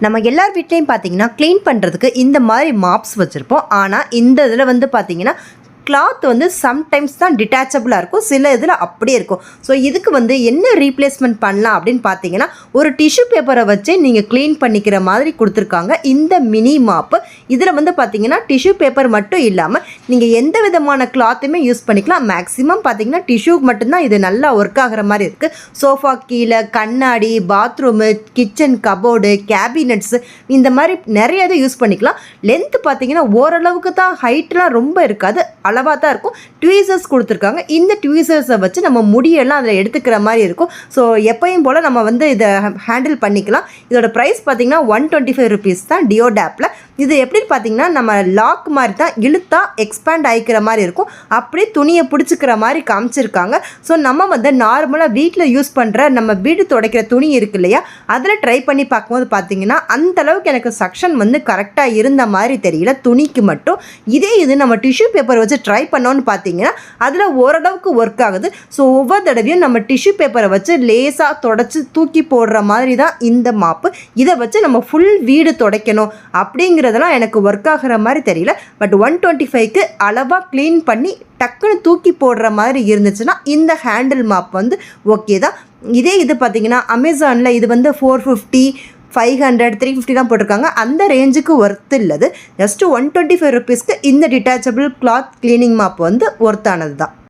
நம்ம எல்லார் வீட்லேயும் பார்த்தீங்கன்னா க்ளீன் பண்ணுறதுக்கு இந்த மாதிரி மாப்ஸ் வச்சுருப்போம். ஆனால் இந்த இதில் வந்து பார்த்தீங்கன்னா கிளாத் வந்து சம்டைம்ஸ் தான் டிட்டாச்சபிளாக இருக்கும், சில இதில் அப்படியே இருக்கும். ஸோ இதுக்கு வந்து என்ன ரீப்ளேஸ்மெண்ட் பண்ணலாம் அப்படின்னு பார்த்தீங்கன்னா ஒரு டிஷ்யூ பேப்பரை வச்சு நீங்கள் க்ளீன் பண்ணிக்கிற மாதிரி கொடுத்துருக்காங்க இந்த மினி மாப்பு. இதில் வந்து பார்த்தீங்கன்னா டிஷ்யூ பேப்பர் மட்டும் இல்லாமல் நீங்கள் எந்த விதமான கிளாத்துமே யூஸ் பண்ணிக்கலாம். மேக்ஸிமம் பார்த்தீங்கன்னா டிஷ்யூக்கு மட்டும்தான் இது நல்லா ஒர்க் ஆகிற மாதிரி இருக்குது. சோஃபா கீழே, கண்ணாடி, பாத்ரூமு, கிச்சன் கபோர்டு, கேபினட்ஸு, இந்த மாதிரி நிறைய இது யூஸ் பண்ணிக்கலாம். லென்த்து பார்த்தீங்கன்னா ஓரளவுக்கு தான், ஹைட்லாம் ரொம்ப இருக்காது, அளவாக தான் இருக்கும். ட்வீசர்ஸ் கொடுத்துருக்காங்க. இந்த ட்வீசர்ஸை வச்சு நம்ம முடியெல்லாம் அதில் எடுத்துக்கிற மாதிரி இருக்கும். ஸோ எப்பயும் போல் நம்ம வந்து இதை ஹேண்டில் பண்ணிக்கலாம். இதோட ப்ரைஸ் பார்த்திங்கன்னா 125 rupees தான் டியோடாப்பில். இது எப்படின்னு பார்த்தீங்கன்னா நம்ம லாக் மாதிரி தான், இழுத்தா எக்ஸ்பேண்ட் ஆகிக்கிற மாதிரி இருக்கும். அப்படியே துணியை பிடிச்சிக்கிற மாதிரி காமிச்சிருக்காங்க. ஸோ நம்ம வந்து நார்மலாக வீட்டில் யூஸ் பண்ணுற நம்ம வீடு துடைக்கிற துணி இருக்கு இல்லையா, அதில் ட்ரை பண்ணி பார்க்கும்போது பார்த்தீங்கன்னா அந்தளவுக்கு எனக்கு சக்ஷன் வந்து கரெக்டாக இருந்த மாதிரி தெரியல துணிக்கு மட்டும். இதே இது நம்ம டிஷ்யூ பேப்பர் வச்சு ட்ரை பண்ணோன்னு பார்த்தீங்கன்னா அதில் ஓரளவுக்கு ஒர்க் ஆகுது. ஸோ ஒவ்வொரு தடவையும் நம்ம டிஷ்யூ பேப்பரை வச்சு லேசாக தொடச்சி தூக்கி போடுற மாதிரி தான் இந்த மாப்பு. இதை வச்சு நம்ம ஃபுல் வீடு துடைக்கணும் அப்படிங்கிறதெல்லாம் எனக்கு ஒர்க் ஆகிற மாதிரி தெரியல. பட் 125க்கு அளவாக க்ளீன் பண்ணி டக்குன்னு தூக்கி போடுற மாதிரி இருந்துச்சுன்னா இந்த ஹேண்டில் மாப் வந்து ஓகே தான். இதே இது பார்த்திங்கன்னா அமேசானில் இது வந்து 450, 500, 350 தான் போட்டிருக்காங்க. அந்த ரேஞ்சுக்கு ஒர்த் இல்லது. ஜஸ்ட்டு 125 rupeesக்கு இந்த டிட்டாச்சபிள் கிளாத் க்ளீனிங் மாப் வந்து ஒர்த்தானது தான்.